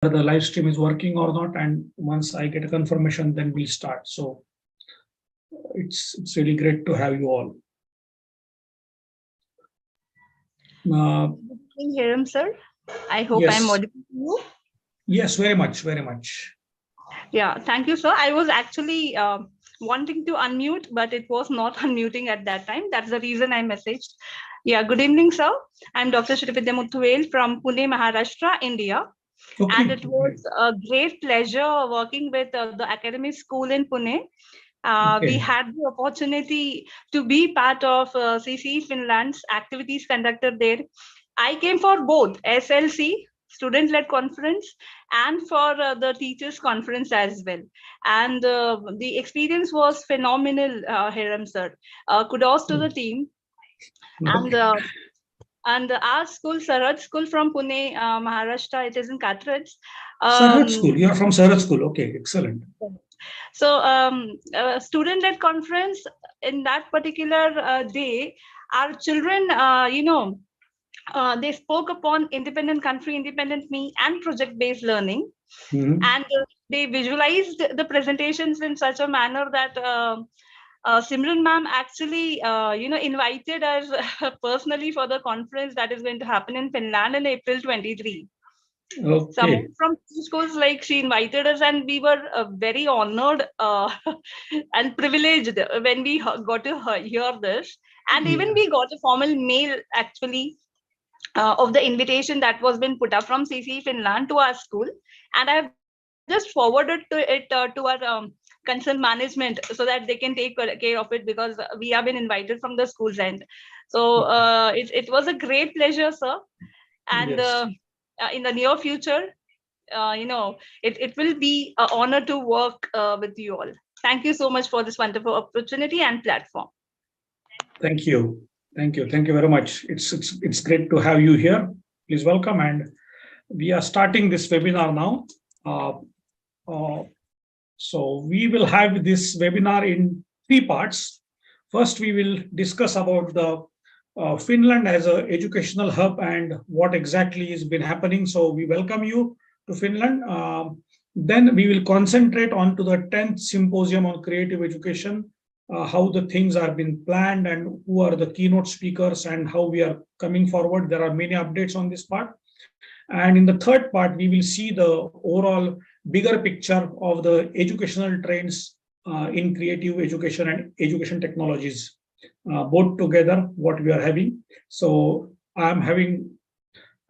the live stream is working or not, and once I get a confirmation, then we'll start. So it's really great to have you all. Can you hear him, sir? I hope yes. I'm audible to you. Yes, very much, very much. Yeah, thank you, sir. I was actually wanting to unmute, but it was not unmuting at that time. That's the reason I messaged. Yeah, good evening, sir. I'm Dr. Shrividya Muthuvel from Pune, Maharashtra, India. Okay. And it was a great pleasure working with the academic school in Pune. We had the opportunity to be part of CC Finland's activities conducted there. I came for both SLC, student-led conference, and for the teachers conference as well. And the experience was phenomenal, Hiram sir. Kudos to the team. And our school, Sarad School from Pune, Maharashtra, it is in Kathraj. Sarad School, you are from Sarad School. Okay, excellent. So student-led conference in that particular day, our children, they spoke upon independent country, independent me, and project-based learning. And they visualized the presentations in such a manner that Simran ma'am actually, invited us personally for the conference that is going to happen in Finland in April 23. Okay. Someone from schools, like, she invited us, and we were very honored and privileged when we got to hear this. And even we got a formal mail actually of the invitation that was been put up from CC Finland to our school, and I have just forwarded to our concerned management so that they can take care of it, because we have been invited from the school's end. So it was a great pleasure, sir. And in the near future, it will be an honor to work with you all. Thank you so much for this wonderful opportunity and platform. Thank you. Thank you. Thank you very much. It's great to have you here. Please welcome. And we are starting this webinar now. So we will have this webinar in 3 parts. First, we will discuss about the Finland as an educational hub and what exactly has been happening. So we welcome you to Finland. Then we will concentrate on to the 10th Symposium on Creative Education, how the things are being planned and who are the keynote speakers and how we are coming forward. There are many updates on this part. And in the third part, we will see the overall bigger picture of the educational trends in creative education and education technologies, both together, what we are having. So I'm having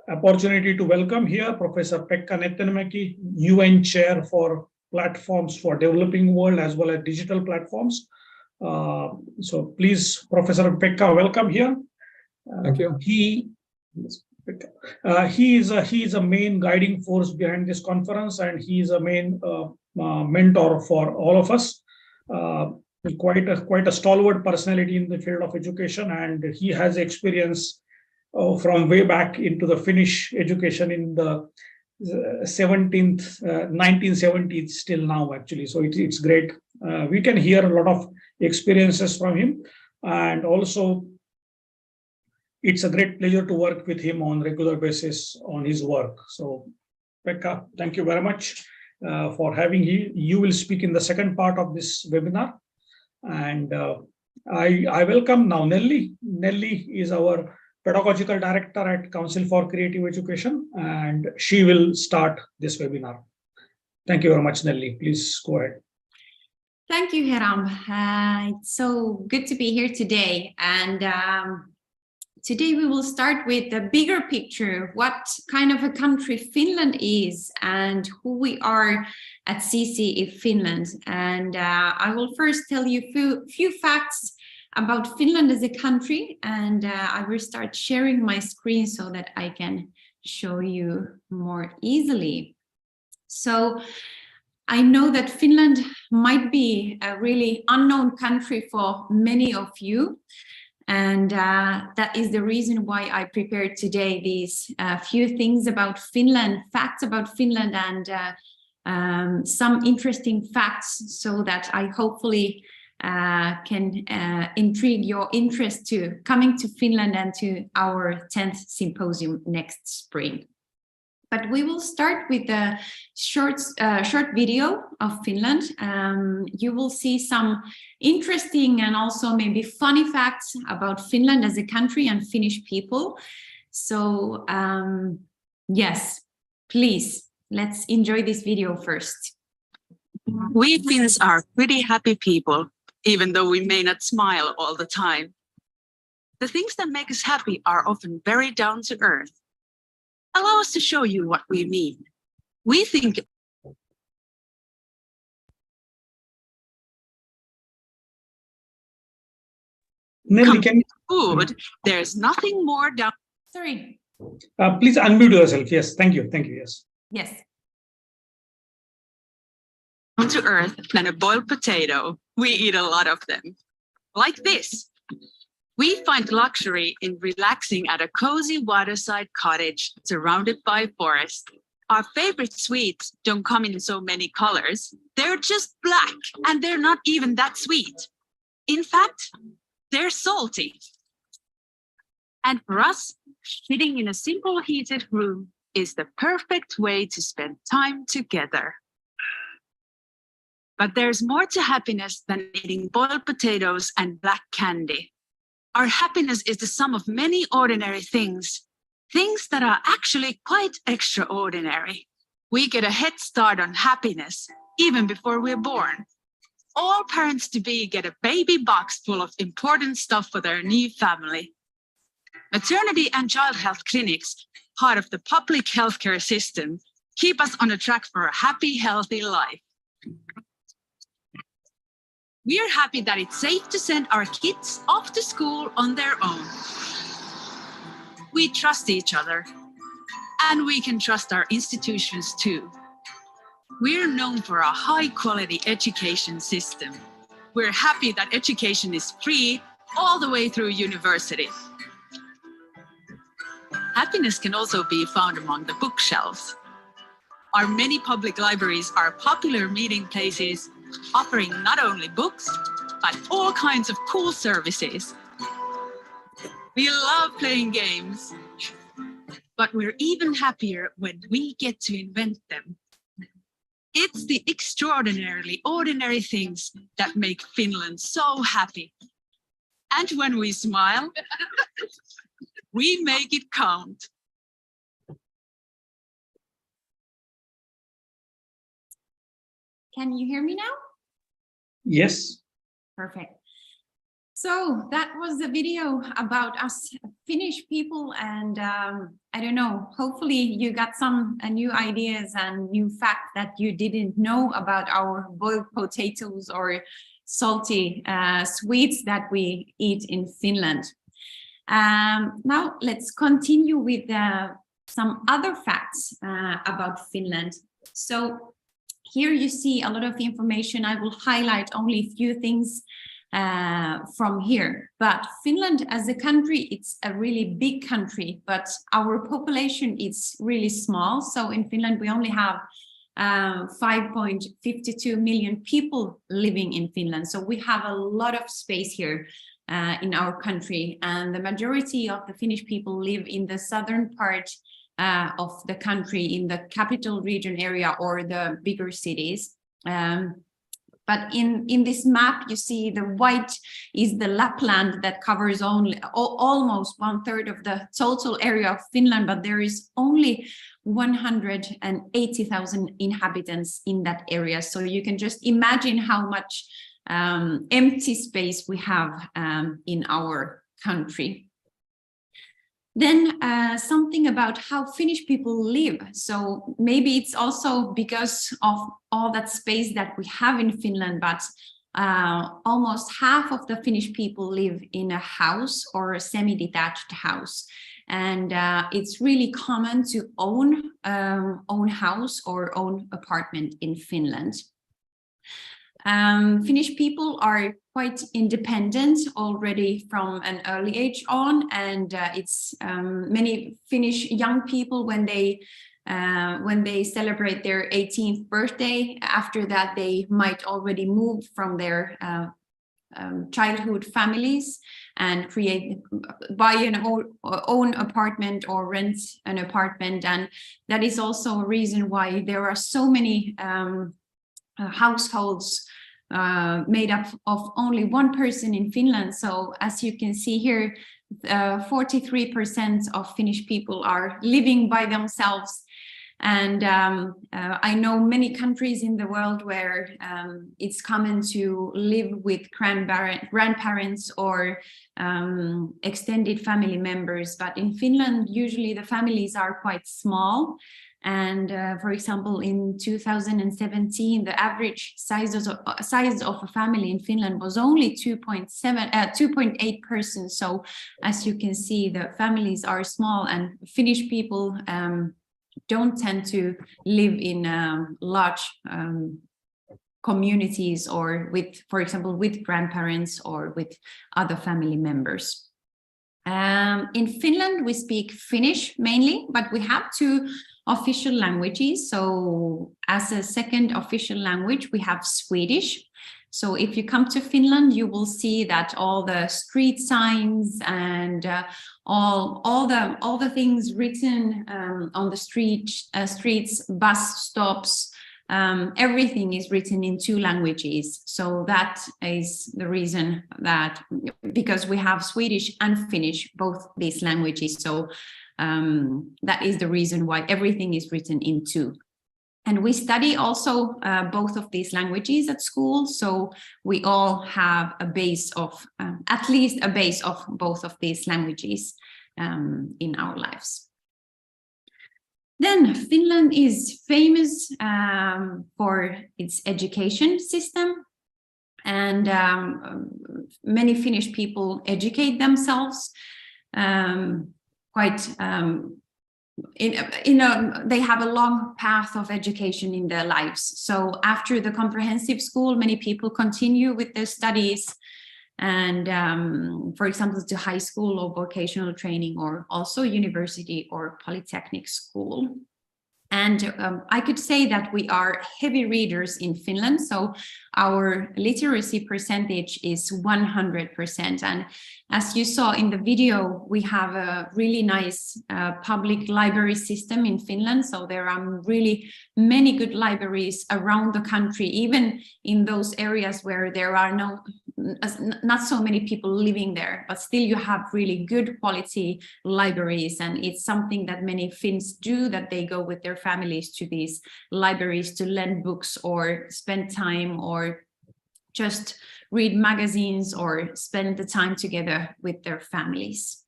opportunity to welcome here Professor Pekka Nettenmäki, UN Chair for Platforms for Developing World as well as Digital Platforms. So please, Professor Pekka, welcome here. Thank you. He is a main guiding force behind this conference, and he is a main mentor for all of us. Quite a stalwart personality in the field of education, and he has experience from way back into the Finnish education in the 1970s till now, actually. So it's great. We can hear a lot of experiences from him, and also it's a great pleasure to work with him on regular basis on his work. So Pekka, thank you very much for having you. You will speak in the second part of this webinar. And I welcome now Nelly. Nelly is our Pedagogical Director at Council for Creative Education, and she will start this webinar. Thank you very much, Nelly. Please go ahead. Thank you, Hiram. It's so good to be here today. And today we will start with the bigger picture, what kind of a country Finland is and who we are at CC Finland. And I will first tell you a few facts about Finland as a country, and I will start sharing my screen so that I can show you more easily. So I know that Finland might be a really unknown country for many of you. And that is the reason why I prepared today these few things about Finland, facts about Finland, and some interesting facts, so that I hopefully can intrigue your interest to coming to Finland and to our 10th symposium next spring. But we will start with a short video of Finland. You will see some interesting and also maybe funny facts about Finland as a country and Finnish people. So yes, please, let's enjoy this video first. We Finns are pretty happy people, even though we may not smile all the time. The things that make us happy are often very down to earth. Allow us to show you what we mean. We think Nelly, can food, there's nothing more down Sorry. please unmute yourself. Yes, thank you. Thank you. Yes. Yes. to earth than a boiled potato. We eat a lot of them. Like this. We find luxury in relaxing at a cozy waterside cottage surrounded by forest. Our favorite sweets don't come in so many colors. They're just black, and they're not even that sweet. In fact, they're salty. And for us, sitting in a simple heated room is the perfect way to spend time together. But there's more to happiness than eating boiled potatoes and black candy. Our happiness is the sum of many ordinary things, things that are actually quite extraordinary. We get a head start on happiness even before we're born. All parents-to-be get a baby box full of important stuff for their new family. Maternity and child health clinics, part of the public healthcare system, keep us on a track for a happy, healthy life. We're happy that it's safe to send our kids off to school on their own. We trust each other, and we can trust our institutions too. We're known for a high-quality education system. We're happy that education is free all the way through university. Happiness can also be found among the bookshelves. Our many public libraries are popular meeting places, offering not only books, but all kinds of cool services. We love playing games, but we're even happier when we get to invent them. It's the extraordinarily ordinary things that make Finland so happy. And when we smile, we make it count. Can you hear me now? Yes. Perfect. So that was the video about us Finnish people, and I don't know, hopefully you got some new ideas and new facts that you didn't know about our boiled potatoes or salty sweets that we eat in Finland. Now let's continue with some other facts about Finland. So here you see a lot of information. I will highlight only a few things from here. But Finland as a country, it's a really big country, but our population is really small. So in Finland, we only have 5.52 million people living in Finland. So we have a lot of space here in our country. And the majority of the Finnish people live in the southern part of the country, in the capital region area or the bigger cities. But in this map, you see the white is the Lapland that covers almost 1/3 of the total area of Finland, but there is only 180,000 inhabitants in that area. So you can just imagine how much empty space we have in our country. Then something about how Finnish people live. So maybe it's also because of all that space that we have in Finland, but almost half of the Finnish people live in a house or a semi-detached house. And it's really common to own house or own apartment in Finland. Finnish people are quite independent already from an early age on, and it's many Finnish young people when they celebrate their 18th birthday. After that, they might already move from their childhood families and buy an own apartment or rent an apartment. And that is also a reason why there are so many households made up of only one person in Finland. So as you can see here, 43% of Finnish people are living by themselves. And I know many countries in the world where it's common to live with grandparents or extended family members. But in Finland, usually the families are quite small. And for example, in 2017, the average size of a family in Finland was only 2.8 persons. So as you can see, the families are small, and Finnish people don't tend to live in large communities or with, for example, with grandparents or with other family members. In Finland, we speak Finnish mainly, but we have two official languages. So as a second official language, we have Swedish. So if you come to Finland, you will see that all the street signs and all the things written on the streets, bus stops, everything is written in two languages. So that is the reason that, because we have Swedish and Finnish, both these languages. So that is the reason why everything is written in two. And we study also both of these languages at school. So we all have a base of, at least a base of both of these languages in our lives. Then Finland is famous for its education system. And many Finnish people educate themselves they have a long path of education in their lives. So after the comprehensive school, many people continue with their studies and, for example, to high school or vocational training, or also university or polytechnic school. And I could say that we are heavy readers in Finland. So our literacy percentage is 100%. And as you saw in the video, we have a really nice public library system in Finland. So there are really many good libraries around the country, even in those areas where there are not so many people living there, but still you have really good quality libraries. And it's something that many Finns do, that they go with their families to these libraries to lend books or spend time or just read magazines or spend the time together with their families.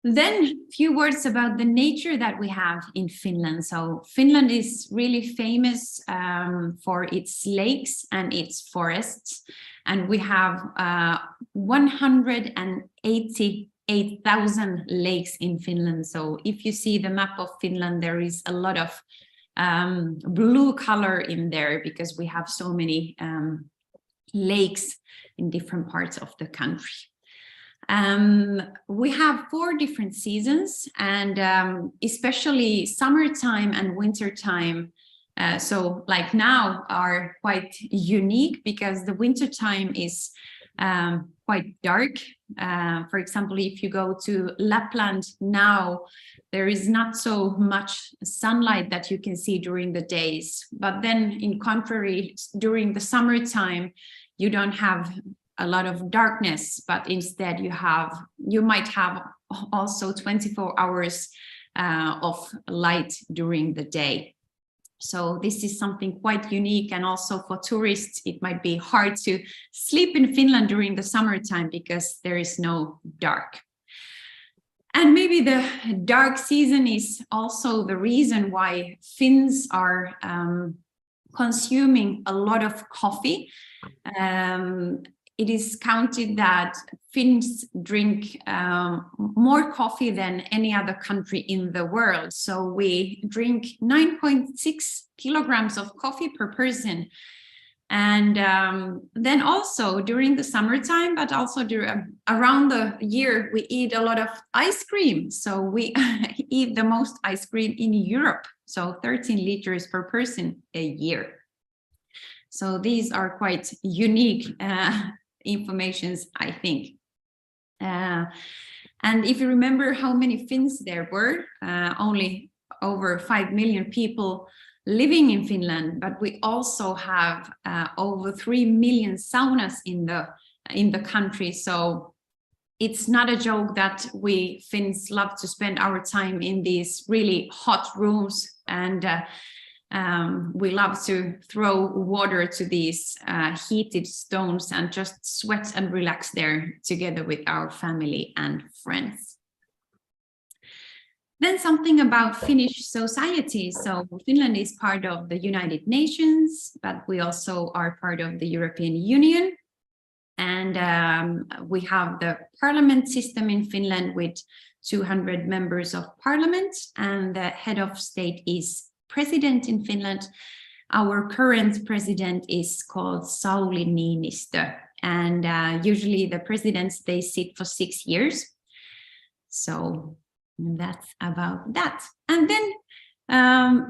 Then a few words about the nature that we have in Finland. So Finland is really famous for its lakes and its forests. And we have 188,000 lakes in Finland. So if you see the map of Finland, there is a lot of blue color in there because we have so many lakes in different parts of the country. We have 4 different seasons, and especially summertime and wintertime. So like now are quite unique because the wintertime is quite dark. For example, if you go to Lapland now, there is not so much sunlight that you can see during the days. But then in contrary, during the summertime, you don't have a lot of darkness, but instead you might have also 24 hours of light during the day. So this is something quite unique, and also for tourists it might be hard to sleep in Finland during the summertime because there is no dark. And maybe the dark season is also the reason why Finns are consuming a lot of coffee. It is counted that Finns drink more coffee than any other country in the world. So we drink 9.6 kilograms of coffee per person. And then also during the summertime, but also around the year, we eat a lot of ice cream. So we eat the most ice cream in Europe. So 13 liters per person a year. So these are quite unique informations, I think. And if you remember how many Finns there were, only over 5 million people living in Finland, but we also have over 3 million saunas in the country. So it's not a joke that we Finns love to spend our time in these really hot rooms, and we love to throw water to these heated stones and just sweat and relax there together with our family and friends. Then something about Finnish society. So Finland is part of the United Nations, but we also are part of the European Union. And we have the parliament system in Finland with 200 members of parliament, and the head of state is president in Finland. Our current president is called Sauli Niinistö, and usually the presidents, they sit for 6 years. So that's about that. And then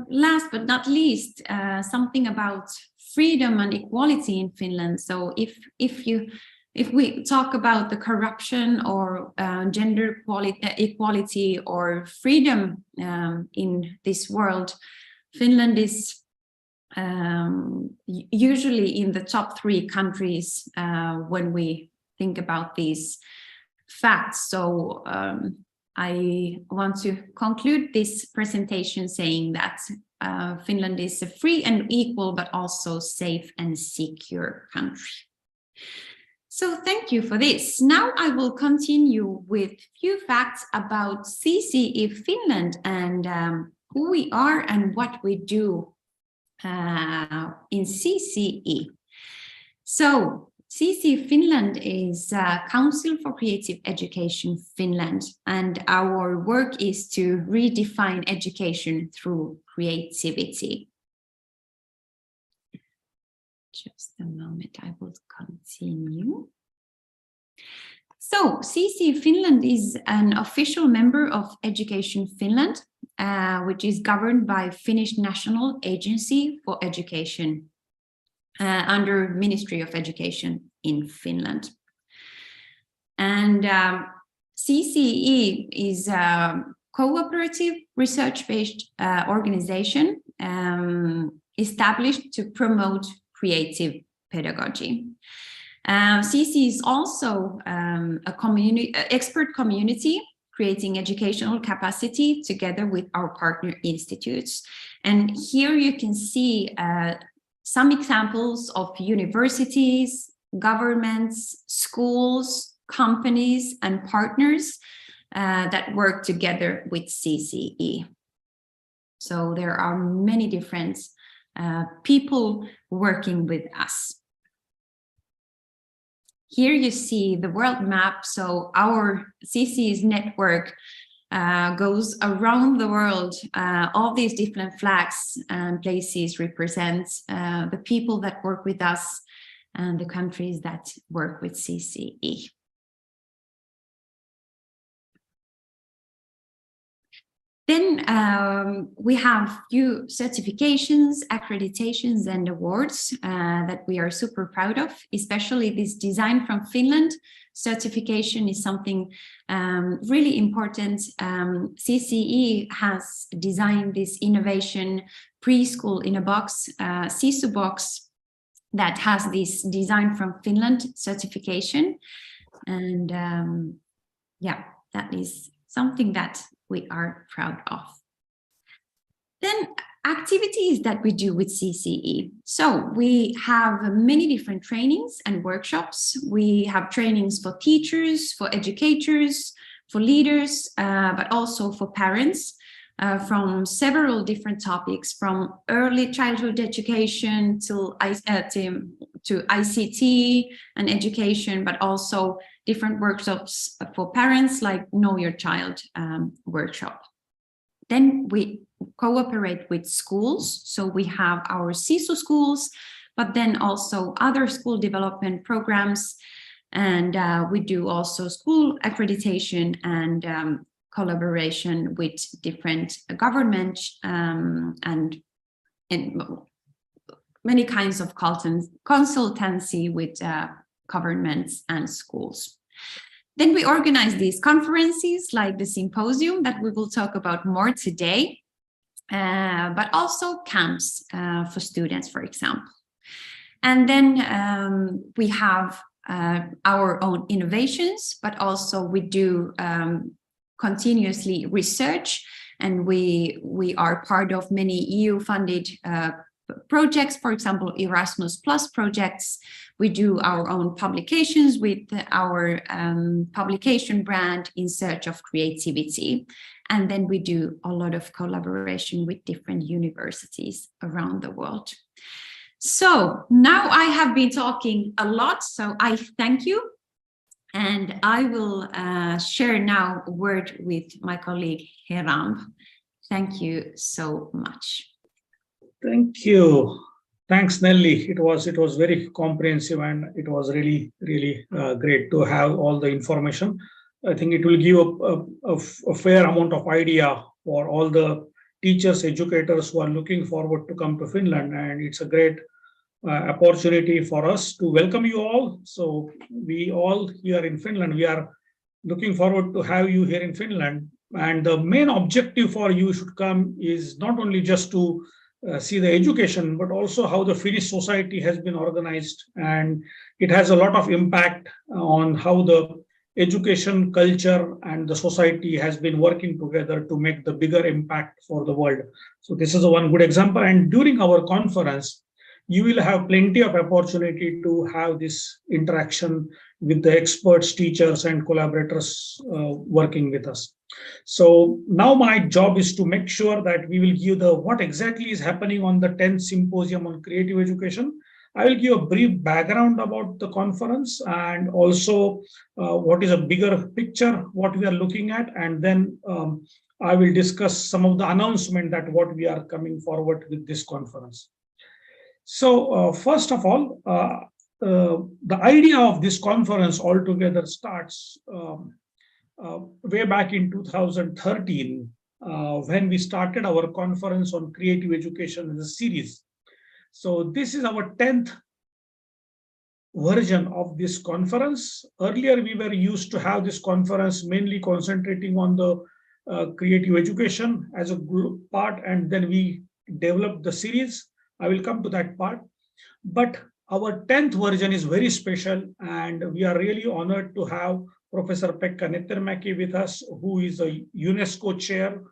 last but not least, something about freedom and equality in Finland. So if we talk about the corruption or gender equality or freedom in this world, Finland is usually in the top 3 countries when we think about these facts. So I want to conclude this presentation saying that Finland is a free and equal, but also safe and secure country. So thank you for this. Now I will continue with few facts about CCE Finland and who we are and what we do in CCE. So CCE Finland is Council for Creative Education Finland, and our work is to redefine education through creativity. Just a moment, I will continue. So CCE Finland is an official member of Education Finland, which is governed by Finnish National Agency for Education under Ministry of Education in Finland. And CCE is a cooperative research-based organization established to promote creative pedagogy. CCE is also a expert community creating educational capacity together with our partner institutes. And here you can see some examples of universities, governments, schools, companies, and partners that work together with CCE. So there are many different people working with us. Here you see the world map. So our CCE's network goes around the world. All these different flags and places represent the people that work with us and the countries that work with CCE. Then we have few certifications, accreditations, and awards that we are super proud of, especially this Design from Finland certification is something really important. CCE has designed this innovation preschool in a box, SISU box, that has this Design from Finland certification. And yeah, that is something that we are proud of. Then activities that we do with CCE. So we have many different trainings and workshops. We have trainings for teachers, for educators, for leaders, but also for parents from several different topics, from early childhood education to ICT and education, but also different workshops for parents like Know Your Child workshop. Then we cooperate with schools. So we have our SISU schools, but then also other school development programs. And we do also school accreditation and collaboration with different government and many kinds of consultancy with governments and schools. Then we organize these conferences like the Symposium that we will talk about more today, but also camps for students, for example. And then we have our own innovations, but also we do continuously research, and we are part of many EU-funded projects, for example, Erasmus Plus projects. We do our own publications with our publication brand In Search of Creativity. And then we do a lot of collaboration with different universities around the world. So now I have been talking a lot, so I thank you. And I will share now a word with my colleague Hiram. Thank you so much. Thank you. Thanks, Nelly. It was very comprehensive, and it was really great to have all the information. I think it will give a fair amount of idea for all the teachers, educators who are looking forward to come to Finland, and it's a great opportunity for us to welcome you all. So we all here in Finland, we are looking forward to have you here in Finland. And the main objective for you should come is not only just to see the education, but also how the Finnish society has been organized. And it has a lot of impact on how the education, culture, and the society has been working together to make the bigger impact for the world. So this is one good example. And during our conference, you will have plenty of opportunity to have this interaction with the experts, teachers, and collaborators working with us. So now my job is to make sure that we will give what exactly is happening on the 10th Symposium on Creative Education. I will give a brief background about the conference, and also what is a bigger picture, what we are looking at, and then I will discuss some of the announcement that what we are coming forward with this conference. So first of all, the idea of this conference altogether starts way back in 2013, when we started our conference on creative education as a series. So this is our 10th version of this conference. Earlier, we were used to have this conference mainly concentrating on the creative education as a group part, and then we developed the series. I will come to that part. But our 10th version is very special, and we are really honored to have Professor Pekka Nettermäki with us, who is a UNESCO chair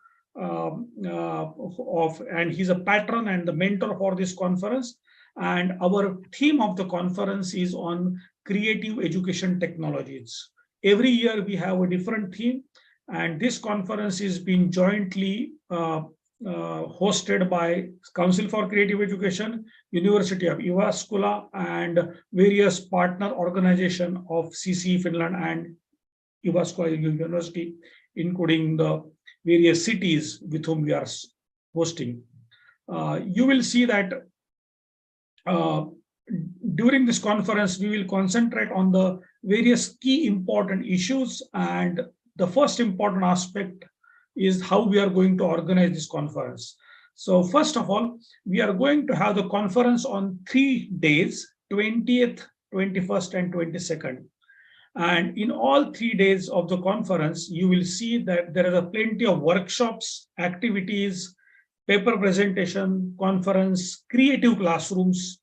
and he's a patron and the mentor for this conference. And our theme of the conference is on creative education technologies. Every year we have a different theme, and this conference is being jointly hosted by Council for Creative Education, University of Jyväskylä, and various partner organizations of CC Finland and Jyväskylä University, including the various cities with whom we are hosting. You will see that during this conference, we will concentrate on the various key important issues, and the first important aspect is how we are going to organize this conference. So first of all, we are going to have the conference on 3 days, 20th, 21st, and 22nd. And in all 3 days of the conference, you will see that there are plenty of workshops, activities, paper presentation, conference, creative classrooms,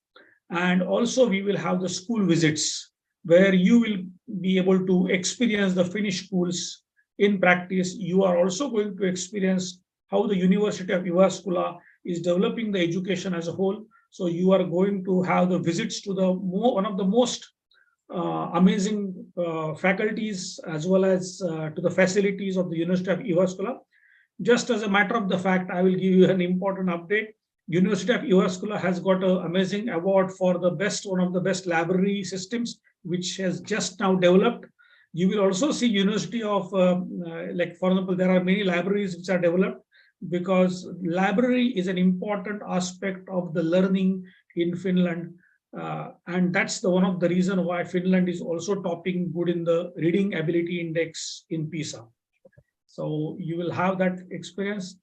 and also we will have the school visits where you will be able to experience the Finnish schools in practice. You are also going to experience how the University of Jyväskylä is developing the education as a whole. So you are going to have the visits to one of the most amazing faculties, as well as to the facilities of the University of Jyväskylä. Just as a matter of the fact, I will give you an important update. University of Jyväskylä has got an amazing award for one of the best library systems, which has just now developed. You will also see University of, like for example, there are many libraries which are developed, because library is an important aspect of the learning in Finland. And that's one of the reasons why Finland is also topping good in the reading ability index in PISA. So you will have that experience.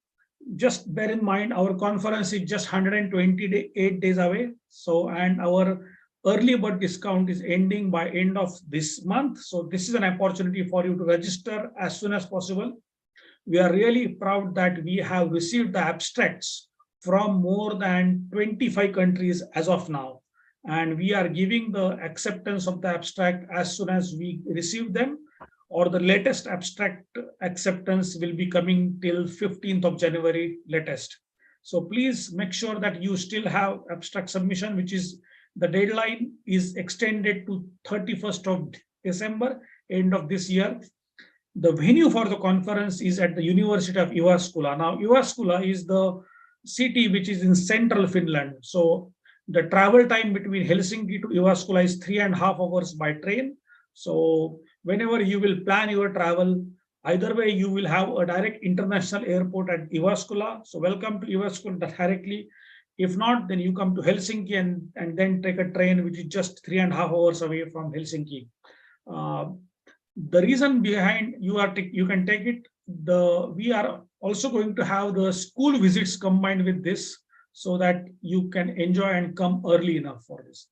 just bear in mind, our conference is just 128 days away. So, and our early bird discount is ending by end of this month. So this is an opportunity for you to register as soon as possible. We are really proud that we have received the abstracts from more than 25 countries as of now. And we are giving the acceptance of the abstract as soon as we receive them, or the latest abstract acceptance will be coming till 15th of January latest. So please make sure that you still have abstract submission, which is the deadline is extended to 31st of December, end of this year. The venue for the conference is at the University of Jyväskylä. Now, Jyväskylä is the city which is in central Finland. So the travel time between Helsinki to Jyväskylä is 3.5 hours by train. So whenever you will plan your travel, either way, you will have a direct international airport at Jyväskylä. So welcome to Jyväskylä directly. If not, then you come to Helsinki and then take a train, which is just 3.5 hours away from Helsinki. The reason behind you can take it, we are also going to have the school visits combined with this, so that you can enjoy and come early enough for this.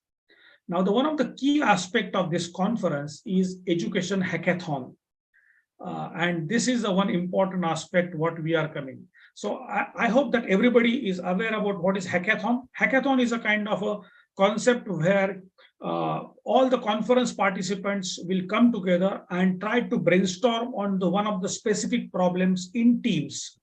Now, one of the key aspect of this conference is education hackathon. And this is the one important aspect what we are coming. So I hope that everybody is aware about what is hackathon. Hackathon is a kind of a concept where all the conference participants will come together and try to brainstorm on one of the specific problems in teams.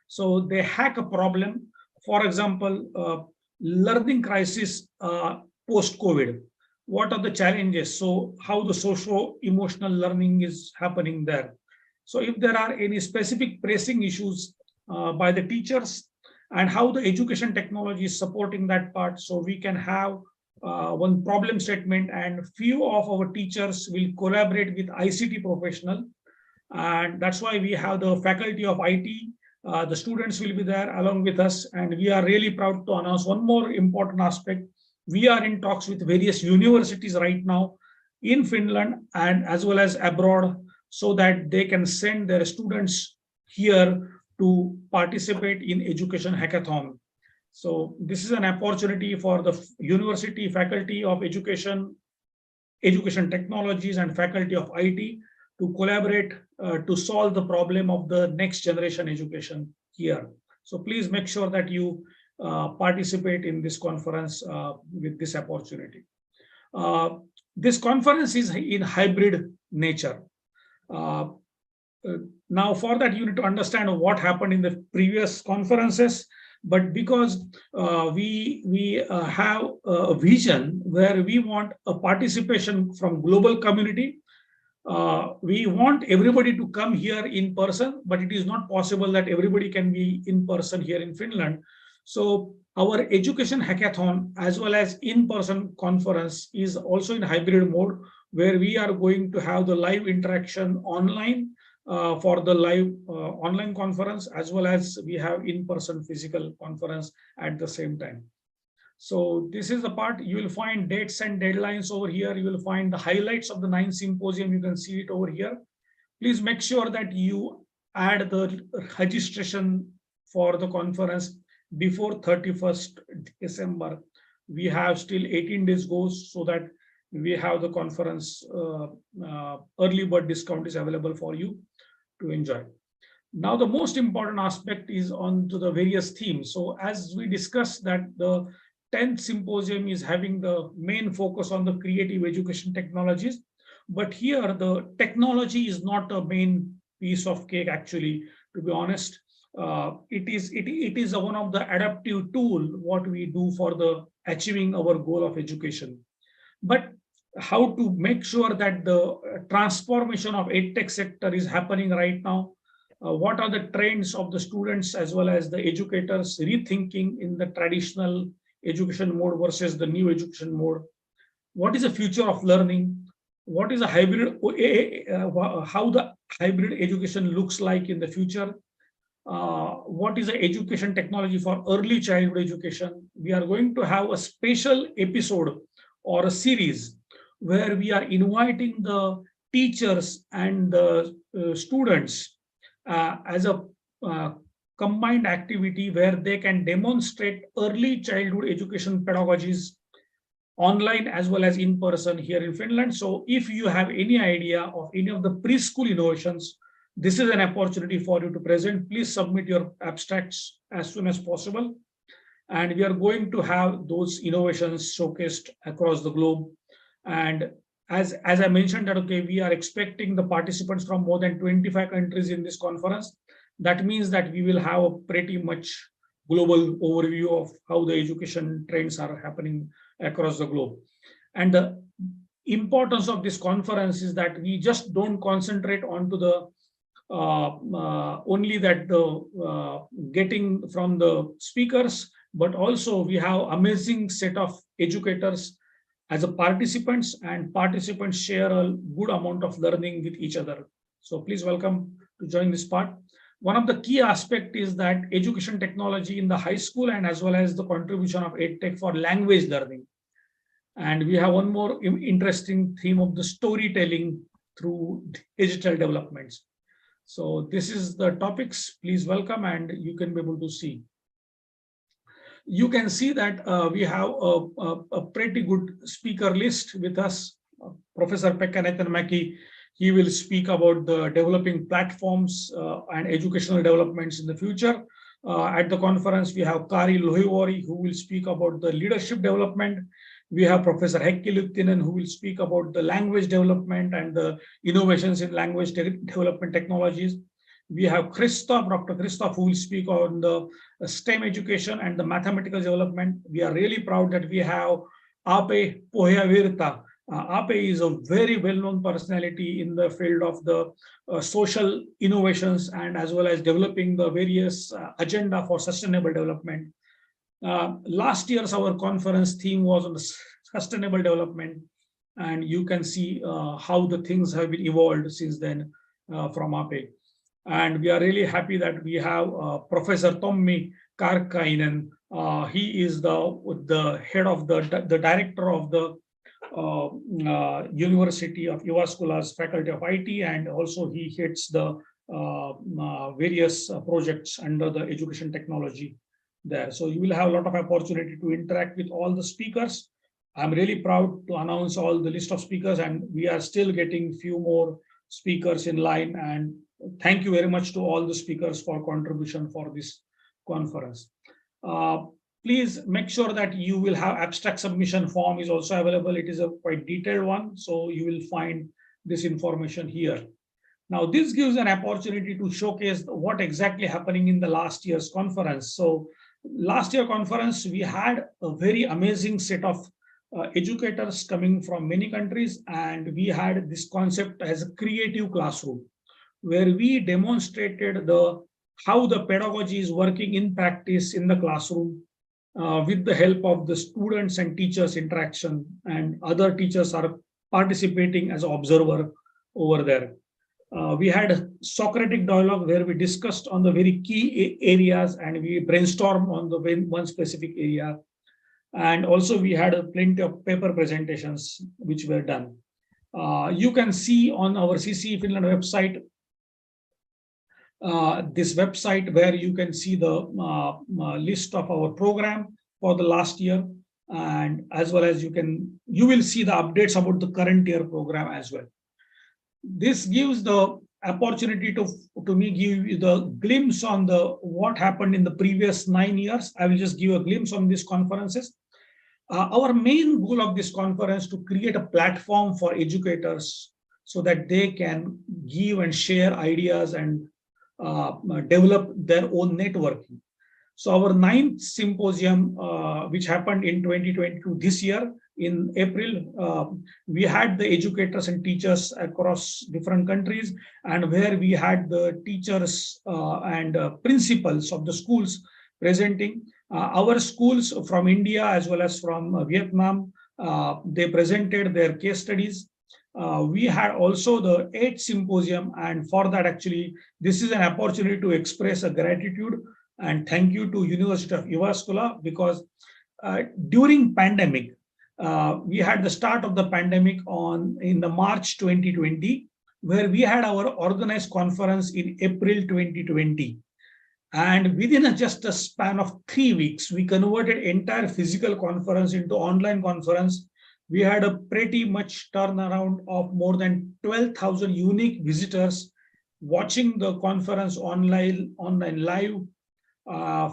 So they hack a problem, for example, learning crisis post-COVID. What are the challenges? So how the socio-emotional learning is happening there. So if there are any specific pressing issues by the teachers, and how the education technology is supporting that part, so we can have one problem statement, and few of our teachers will collaborate with ICT professional. And that's why we have the faculty of IT. The students will be there along with us. And we are really proud to announce one more important aspect. We are in talks with various universities right now in Finland and as well as abroad, so that they can send their students here to participate in education hackathon. So this is an opportunity for the university faculty of education technologies and faculty of IT to collaborate to solve the problem of the next generation education here. So please make sure that you participate in this conference with this opportunity. This conference is in hybrid nature. Now, for that, you need to understand what happened in the previous conferences. But because we have a vision where we want a participation from global community, we want everybody to come here in person, but it is not possible that everybody can be in person here in Finland. So our education hackathon as well as in-person conference is also in hybrid mode, where we are going to have the live interaction online for the live online conference, as well as we have in-person physical conference at the same time. So this is the part. You will find dates and deadlines over here. You will find the highlights of the 9th symposium. You can see it over here. Please make sure that you add the registration for the conference before 31st December. We have still 18 days goes, so that we have the conference early bird discount is available for you to enjoy. Now, the most important aspect is on to the various themes. So as we discussed that the 10th symposium is having the main focus on the creative education technologies, but here the technology is not a main piece of cake, actually, to be honest. It is one of the adaptive tool what we do for the achieving our goal of education. But how to make sure that the transformation of edtech sector is happening right now? What are the trends of the students as well as the educators rethinking in the traditional education mode versus the new education mode? What is the future of learning? What is a hybrid, how the hybrid education looks like in the future? What is the education technology for early childhood education? We are going to have a special episode or a series where we are inviting the teachers and the students as a combined activity where they can demonstrate early childhood education pedagogies online as well as in person here in Finland. So if you have any idea of any of the preschool innovations, this is an opportunity for you to present. Please submit your abstracts as soon as possible. And we are going to have those innovations showcased across the globe. And as I mentioned that, okay, we are expecting the participants from more than 25 countries in this conference. That means that we will have a pretty much global overview of how the education trends are happening across the globe. And the importance of this conference is that we just don't concentrate onto the only that the getting from the speakers, but also we have amazing set of educators as a participants, and participants share a good amount of learning with each other. So please welcome to join this part. One of the key aspect is that education technology in the high school and as well as the contribution of EdTech for language learning. And we have one more interesting theme of the storytelling through digital developments. So this is the topics. Please welcome, and you can be able to see. You can see that we have a pretty good speaker list with us. Professor Pekka Nethenmäki, he will speak about the developing platforms and educational developments in the future. At the conference, we have Kari Lohivuori, who will speak about the leadership development. We have Professor Heikki Lyttinen, who will speak about the language development and the innovations in language development technologies. We have Dr. Christoph, who will speak on the STEM education and the mathematical development. We are really proud that we have Ape Pohjavirta. Ape is a very well-known personality in the field of the social innovations and as well as developing the various agenda for sustainable development. Last year's our conference theme was on the sustainable development, and you can see how the things have been evolved since then from Ape. And we are really happy that we have Professor Tommi Karkkainen. He is the head of the director of the University of Jyväskylä's Faculty of IT, and also he heads the various projects under the education technology there. So you will have a lot of opportunity to interact with all the speakers. I'm really proud to announce all the list of speakers, and we are still getting few more speakers in line. And thank you very much to all the speakers for contribution for this conference. Please make sure that you will have abstract submission form is also available. It is a quite detailed one, so you will find this information here. Now, this gives an opportunity to showcase what exactly happening in the last year's conference. So last year conference, we had a very amazing set of educators coming from many countries, and we had this concept as a creative classroom, where we demonstrated how the pedagogy is working in practice in the classroom with the help of the students and teachers interaction, and other teachers are participating as an observer over there. We had a Socratic dialogue where we discussed on the very key areas and we brainstormed on the one specific area. And also we had plenty of paper presentations which were done. You can see on our CCE Finland website, this website where you can see the list of our program for the last year, and as well as you will see the updates about the current year program as well. This gives the opportunity to me give you the glimpse on what happened in the previous 9 years. I will just give a glimpse on these conferences. Our main goal of this conference to create a platform for educators so that they can give and share ideas and develop their own networking. So our 9th symposium, which happened in 2022 this year in April, we had the educators and teachers across different countries, and where we had the teachers and principals of the schools presenting. Our schools from India as well as from Vietnam, they presented their case studies. We had also the 8th symposium, and for that actually this is an opportunity to express a gratitude and thank you to University of Jyväskylä, because during pandemic, we had the start of the pandemic in the March 2020, where we had our organized conference in April 2020. And within just a span of 3 weeks, we converted entire physical conference into online conference. We had a pretty much turnaround of more than 12,000 unique visitors watching the conference online live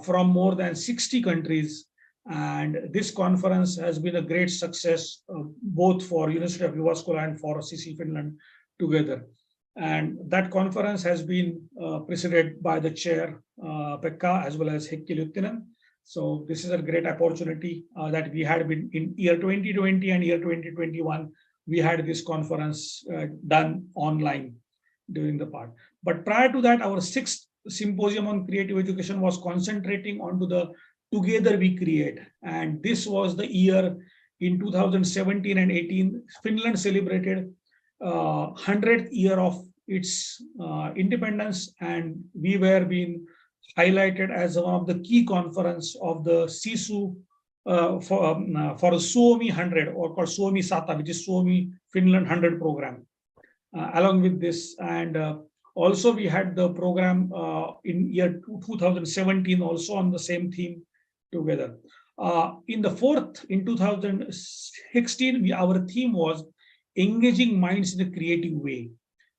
from more than 60 countries. And this conference has been a great success, both for University of Jyväskylä and for CC Finland together. And that conference has been presided by the chair, Pekka, as well as Heikki Lyttinen. So this is a great opportunity that we had been in year 2020 and year 2021. We had this conference done online during the part. But prior to that, our 6th Symposium on Creative Education was concentrating onto the Together We Create. And this was the year in 2017 and 18, Finland celebrated 100th year of its independence, and we were being highlighted as one of the key conference of the SISU for Suomi 100, or called Suomi Sata, which is Suomi Finland 100 program. Along with this, and also we had the program in year 2017 also on the same theme together. In the 4th, in 2016, our theme was engaging minds in a creative way,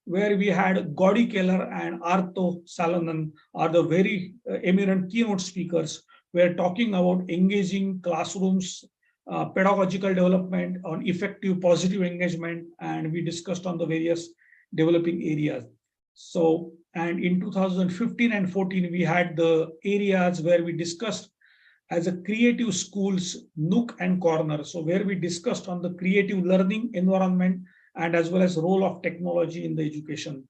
where we had Godi Keller and Arto Salonen are the very eminent keynote speakers. We're talking about engaging classrooms, pedagogical development on effective positive engagement, and we discussed on the various developing areas. So, and in 2015 and 14, we had the areas where we discussed as a creative schools nook and corner. So where we discussed on the creative learning environment and as well as role of technology in the education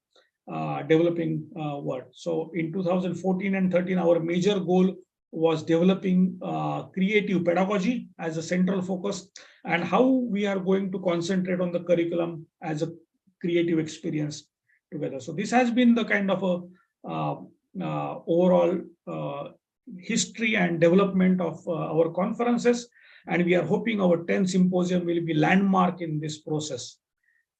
developing world. So in 2014 and 13, our major goal was developing creative pedagogy as a central focus, and how we are going to concentrate on the curriculum as a creative experience together. So this has been the kind of a overall history and development of our conferences, and we are hoping our 10th symposium will be landmark in this process.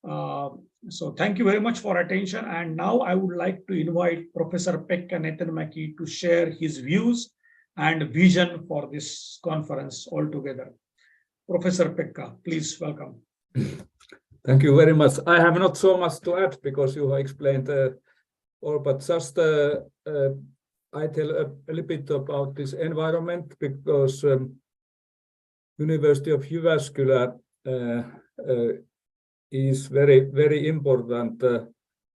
So thank you very much for attention, and now I would like to invite Professor Pekka Nethenmäki to share his views and vision for this conference altogether. Professor Pekka, please welcome. Thank you very much. I have not so much to add because you have explained all, but just I tell a little bit about this environment, because University of Jyväskylä is very important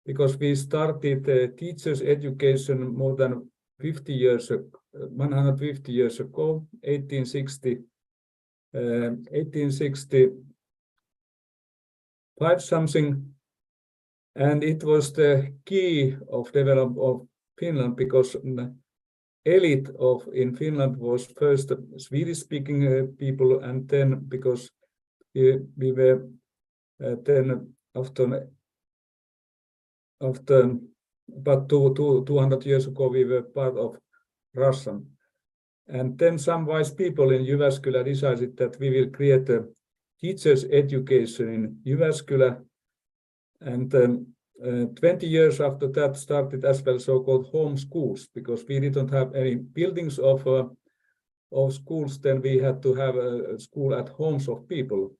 because we started teachers education more than 150 years ago, 1865 something, and it was the key of development of Finland, because elite in Finland was first Swedish-speaking people, and then because we were then after about 200 years ago we were part of Russian, and then some wise people in Jyväskylä decided that we will create a teachers education in Jyväskylä, and 20 years after that started as well so-called home schools, because we didn't have any buildings of schools. Then we had to have a school at homes of people,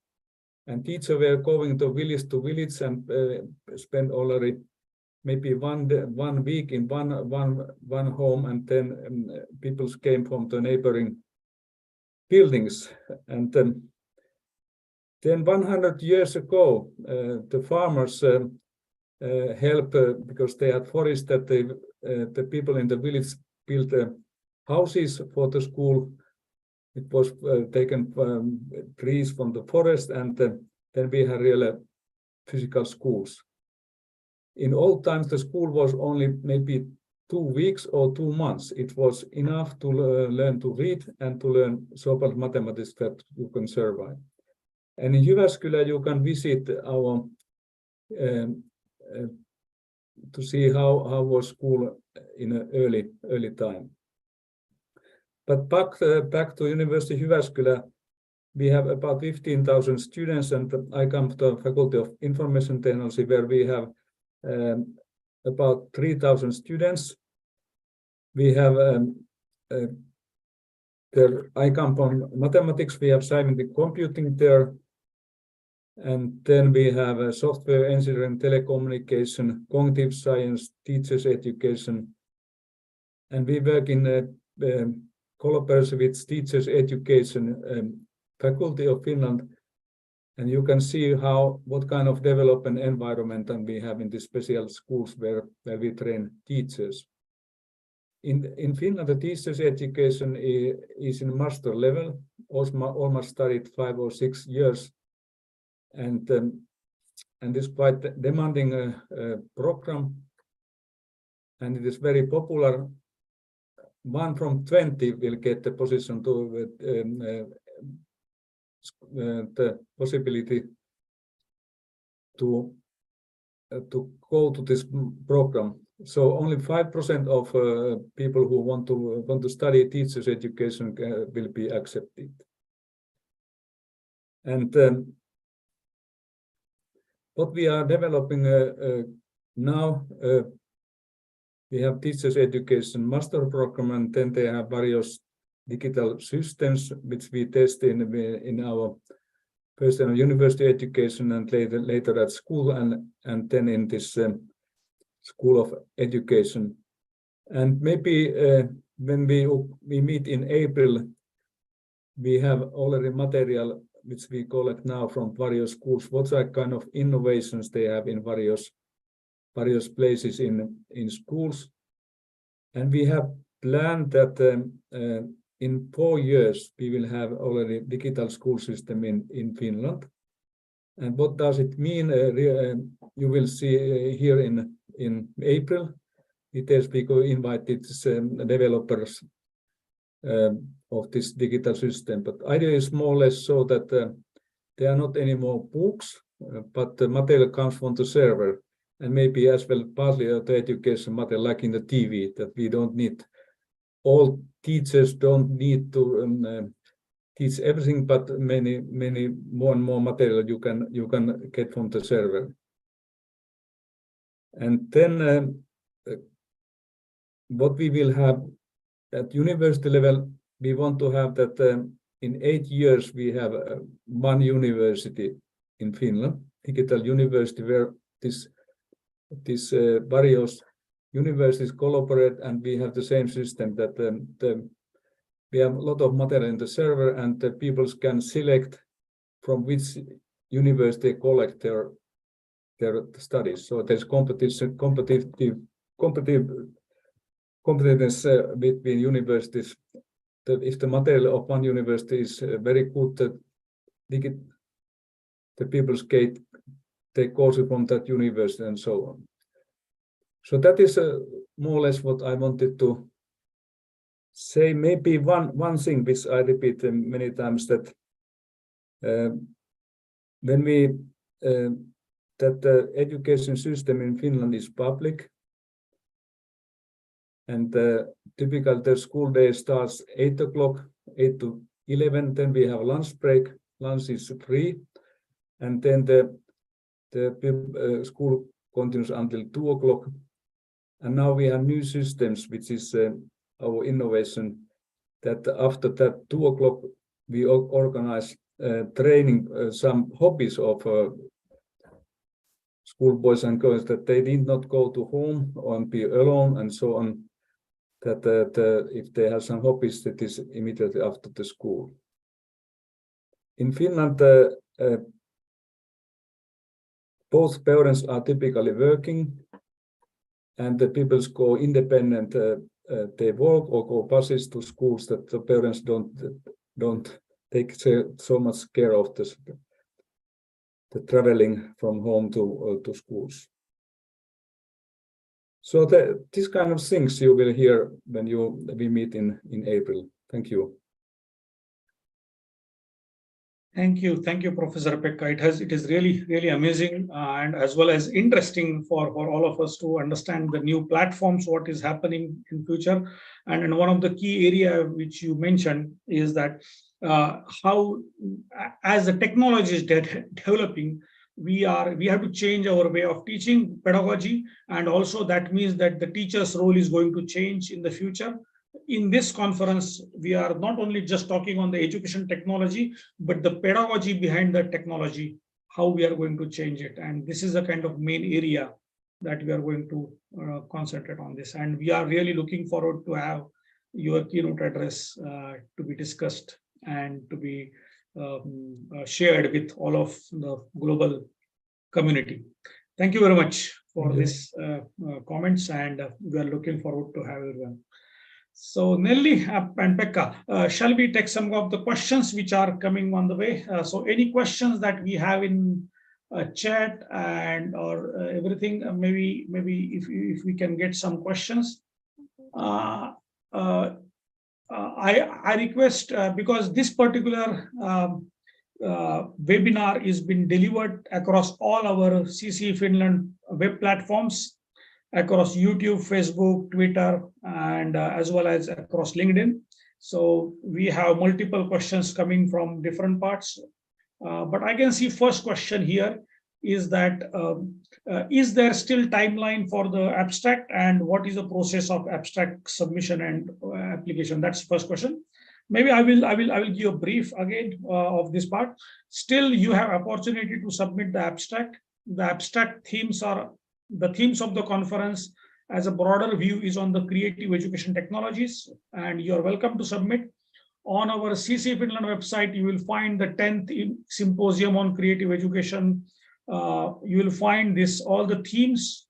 and teachers were going to village and spend already maybe one week in one home, and then people came from the neighboring buildings. And then 100 years ago the farmers help because they had forest, that the people in the village built houses for the school. It was taken trees from the forest, and then we had real physical schools. In old times the school was only maybe 2 weeks or 2 months. It was enough to learn to read and to learn so-called mathematics that you can survive. And in Jyväskylä you can visit our to see how was school in an early time. But back to University of Jyväskylä, we have about 15,000 students, and I come to the Faculty of Information Technology, where we have about 3,000 students. We have I come from mathematics. We have scientific computing there. And then we have software engineering, telecommunication, cognitive science, teachers education. And we work in collaboration with teachers education faculty of Finland. And you can see what kind of development environment we have in the special schools where we train teachers. In Finland, the teachers education is in master level, almost studied 5 or 6 years. And this quite demanding program, and it is very popular. 1 from 20 will get the position to the possibility to go to this program. So only 5% of people who want to study teachers education will be accepted. And what we are developing now, we have teachers education master program, and then they have various digital systems which we test in our first in university education and later at school and then in this school of education. And maybe when we meet in April, we have already material which we collect now from various schools. What are kind of innovations they have in various places in schools. And we have planned that in 4 years we will have already digital school system in Finland. And what does it mean? You will see here in April. Details because invited developers of this digital system. But idea is more or less so that there are not any more books, but the material comes from the server. And maybe as well partly the education material like in the TV, that we don't need, all teachers don't need to teach everything, but many more and more material you can get from the server. And then what we will have at university level, we want to have that in 8 years we have 1 university in Finland, digital university, where this various universities collaborate, and we have the same system that we have a lot of material in the server, and the people can select from which university collect their studies. So there's competitiveness between universities. If the material of one university is very good, the people take courses from that university and so on. So that is more or less what I wanted to say. Maybe one thing which I repeat many times, that when we that the education system in Finland is public, and typically the school day starts 8 o'clock, 8 to 11. Then we have lunch break. Lunch is free, and then the school continues until 2 o'clock. And now we have new systems, which is our innovation, that after that 2 o'clock we organize training, some hobbies of school boys and girls, that they did not go to home or be alone and so on, that if they have some hobbies, that is immediately after the school. In Finland, both parents are typically working, and the people go independent. They walk or go buses to schools, that the parents don't take so much care of the traveling from home to schools. So these kind of things you will hear when we meet in April. Thank you. Thank you, Professor Pekka. It is really amazing and as well as interesting for all of us to understand the new platforms, what is happening in future. And one of the key area which you mentioned is that how, as the technology is developing, we have to change our way of teaching pedagogy, and also that means that the teacher's role is going to change in the future. In this conference, we are not only just talking on the education technology, but the pedagogy behind the technology, how we are going to change it. And this is the kind of main area that we are going to concentrate on this. And we are really looking forward to have your keynote address to be discussed and to be shared with all of the global community. Thank you very much for this comments, and we are looking forward to have everyone. So Nelly and Pekka, shall we take some of the questions which are coming on the way? So any questions that we have in chat and or everything, maybe if we can get some questions. I request, because this particular webinar is been delivered across all our CC Finland web platforms, across YouTube, Facebook, Twitter, and as well as across LinkedIn. So we have multiple questions coming from different parts. But I can see first question here is that is there still timeline for the abstract, and what is the process of abstract submission and application? That's the first question. Maybe I will give a brief again of this part. Still, you have opportunity to submit the abstract. The abstract themes are the themes of the conference as a broader view is on the creative education technologies, and you are welcome to submit. On our CC Finland website, you will find the 10th Symposium on Creative Education. You will find this, all the themes.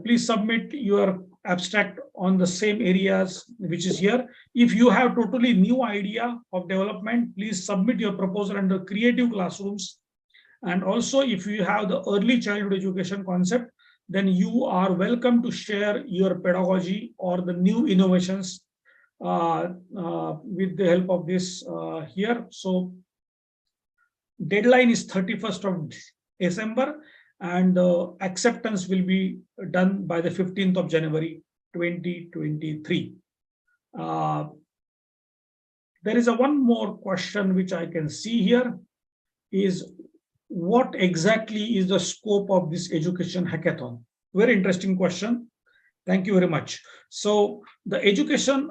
Please submit your abstract on the same areas which is here. If you have totally new idea of development, please submit your proposal under creative classrooms. And also, if you have the early childhood education concept, then you are welcome to share your pedagogy or the new innovations with the help of this here. So deadline is 31st of December, and acceptance will be done by the 15th of January 2023. There is one more question which I can see here is, what exactly is the scope of this education hackathon? Very interesting question. Thank you very much. So the education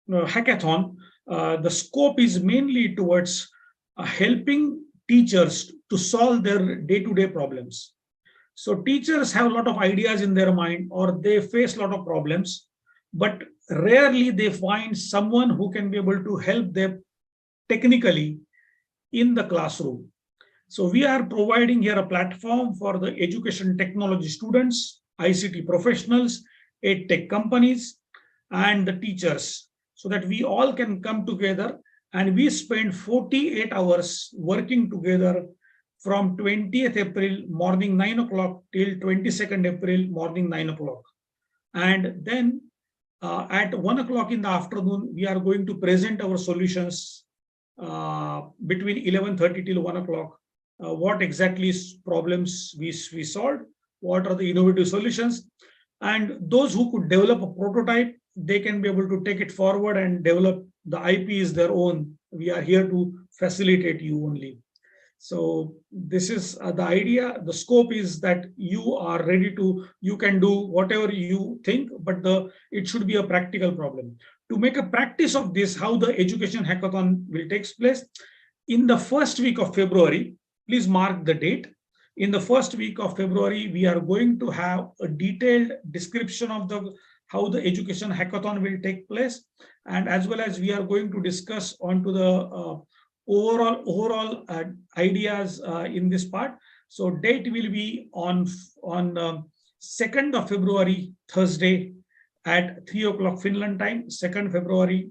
hackathon, the scope is mainly towards helping teachers to solve their day-to-day problems. So teachers have a lot of ideas in their mind, or they face a lot of problems, but rarely they find someone who can be able to help them technically in the classroom. So we are providing here a platform for the education technology students, ICT professionals, EdTech companies, and the teachers, so that we all can come together, and we spend 48 hours working together from 20th April morning 9 o'clock till 22nd April morning 9 o'clock. And then at 1 o'clock in the afternoon, we are going to present our solutions between 11:30 till 1 o'clock. What exactly problems we solved, what are the innovative solutions, and those who could develop a prototype, they can be able to take it forward and develop. The IP is their own. We are here to facilitate you only. So this is the idea. The scope is that you are ready to, you can do whatever you think, but it should be a practical problem. To make a practice of this, how the education hackathon will take place, in the first week of February, please mark the date. In the first week of February, we are going to have a detailed description of how the education hackathon will take place, and as well as we are going to discuss onto the overall ideas in this part. So date will be on 2nd of February, Thursday at 3 o'clock Finland time, 2nd February,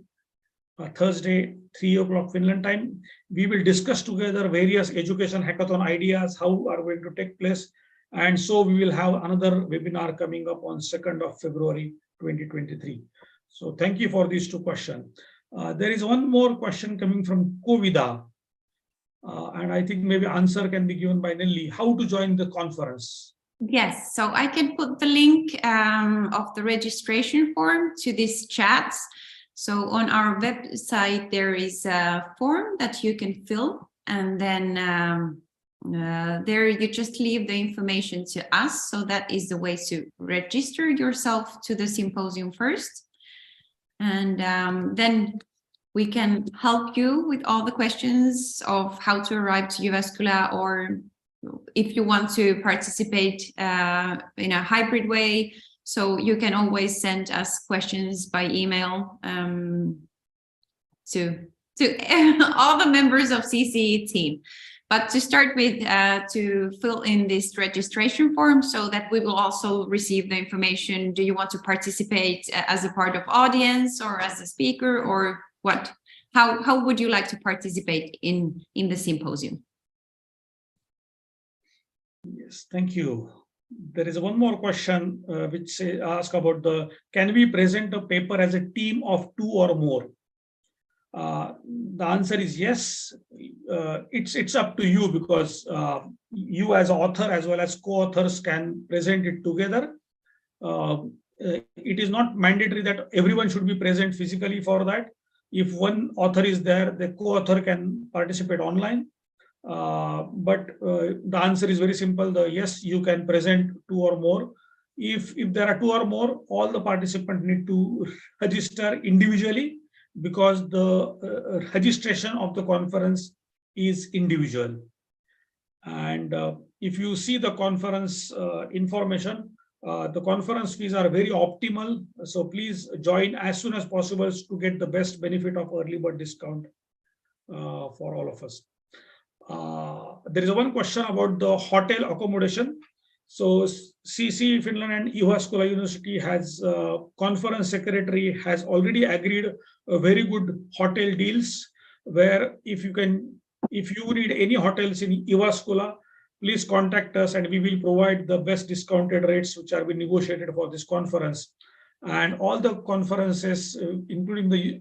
Thursday, 3 o'clock Finland time. We will discuss together various education hackathon ideas, how are going to take place. And so we will have another webinar coming up on 2nd of February, 2023. So thank you for these two questions. There is one more question coming from Kovida. And I think maybe answer can be given by Nelly. How to join the conference? Yes, so I can put the link of the registration form to this chat. So on our website, there is a form that you can fill, and then there you just leave the information to us. So that is the way to register yourself to the symposium first. And then we can help you with all the questions of how to arrive to Jyväskylä, or if you want to participate in a hybrid way. So you can always send us questions by email to all the members of CCE team. But to start with, to fill in this registration form so that we will also receive the information. Do you want to participate as a part of audience or as a speaker, or what? How would you like to participate in the symposium? Yes, thank you. There is one more question which asks about can we present a paper as a team of 2 or more? The answer is yes. It's up to you, because you as author as well as co-authors can present it together. It is not mandatory that everyone should be present physically for that. If one author is there, the co-author can participate online. But the answer is very simple. Yes, you can present 2 or more. If there are 2 or more, all the participants need to register individually, because the registration of the conference is individual. And if you see the conference information, the conference fees are very optimal. So please join as soon as possible to get the best benefit of early bird discount for all of us. There is one question about the hotel accommodation. So CC Finland and Jyväskylä University has conference secretary has already agreed a very good hotel deals, where if you need any hotels in Jyväskylä, please contact us and we will provide the best discounted rates which are being negotiated for this conference. And all the conferences, including the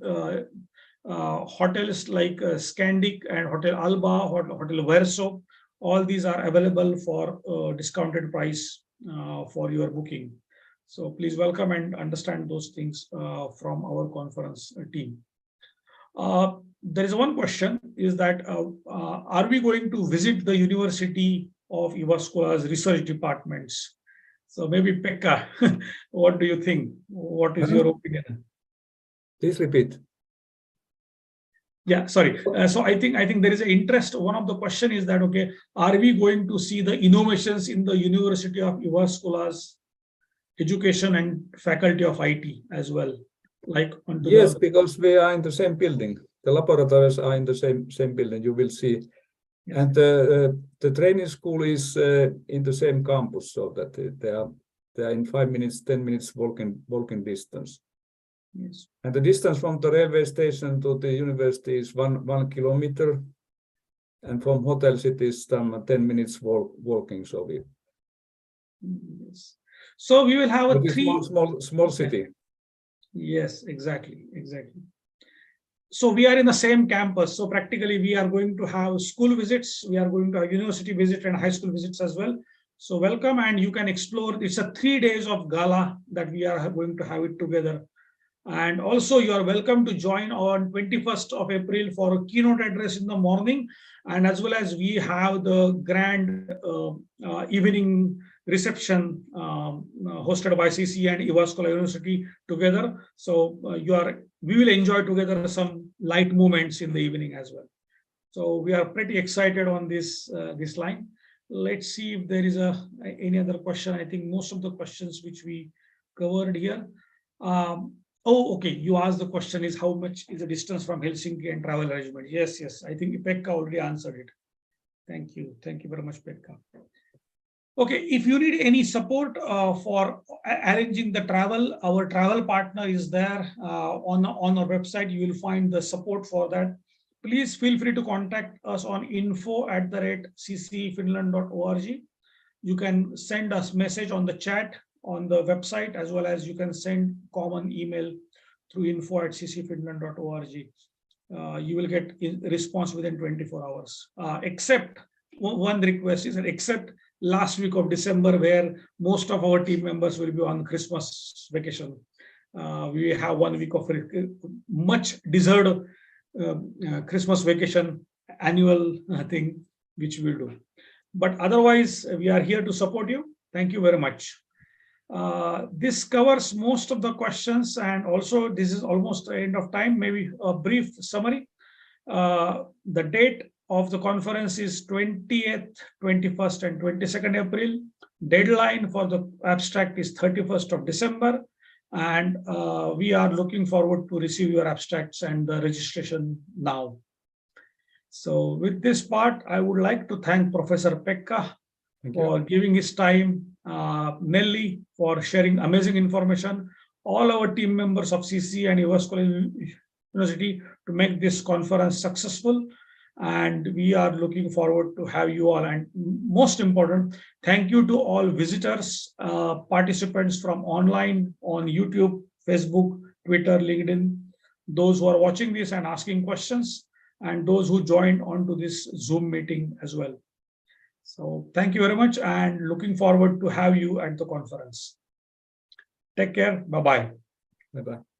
hotels like Scandic and Hotel Alba, Hotel Verso, all these are available for discounted price for your booking. So please welcome and understand those things from our conference team. There is one question, is that are we going to visit the University of Jyväskylä's research departments? So maybe Pekka, what do you think? What is your opinion? Please repeat. Yeah, sorry. So I think there is an interest. One of the question is that, okay, are we going to see the innovations in the University of Jyväskylä's education and faculty of IT as well? Like yes, because we are in the same building. The laboratories are in the same building. You will see, yes. And the training school is in the same campus, so that they are in 5 minutes, 10 minutes walking distance. Yes. And the distance from the railway station to the university is 1 kilometer, and from hotels it is 10 minutes walking. So we. Yes. So we will have a small city. Yes, exactly. So we are in the same campus. So practically we are going to have school visits. We are going to have university visit and high school visits as well. So welcome, and you can explore. It's a 3 days of gala that we are going to have it together. And also you are welcome to join on 21st of April for a keynote address in the morning. And as well as we have the grand evening reception hosted by CC and Jyväskylä University together. So we will enjoy together some light moments in the evening as well. So we are pretty excited on this line. Let's see if there is any other question. I think most of the questions which we covered here. Oh, okay. You asked the question is how much is the distance from Helsinki and travel arrangement? Yes. I think Pekka already answered it. Thank you. Thank you very much, Pekka. Okay, if you need any support for arranging the travel, our travel partner is there on our website. You will find the support for that. Please feel free to contact us on info@ccfinland.org. You can send us message on the chat on the website, as well as you can send common email through info@ccfinland.org. You will get a response within 24 hours. Except one request is that except last week of December, where most of our team members will be on Christmas vacation. We have 1 week of much deserved Christmas vacation annual thing, which we'll do. But otherwise, we are here to support you. Thank you very much. This covers most of the questions, and also this is almost the end of time. Maybe a brief summary. The date of the conference is 20th, 21st, and 22nd April. Deadline for the abstract is 31st of December. And we are looking forward to receive your abstracts and the registration now. So with this part, I would like to thank Professor Pekka for giving his time, Nelly for sharing amazing information, all our team members of CC and US College University to make this conference successful. And we are looking forward to have you all. And most important, thank you to all visitors, participants from online, on YouTube, Facebook, Twitter, LinkedIn, those who are watching this and asking questions, and those who joined onto this Zoom meeting as well. So thank you very much, and looking forward to have you at the conference. Take care. Bye-bye. Bye-bye.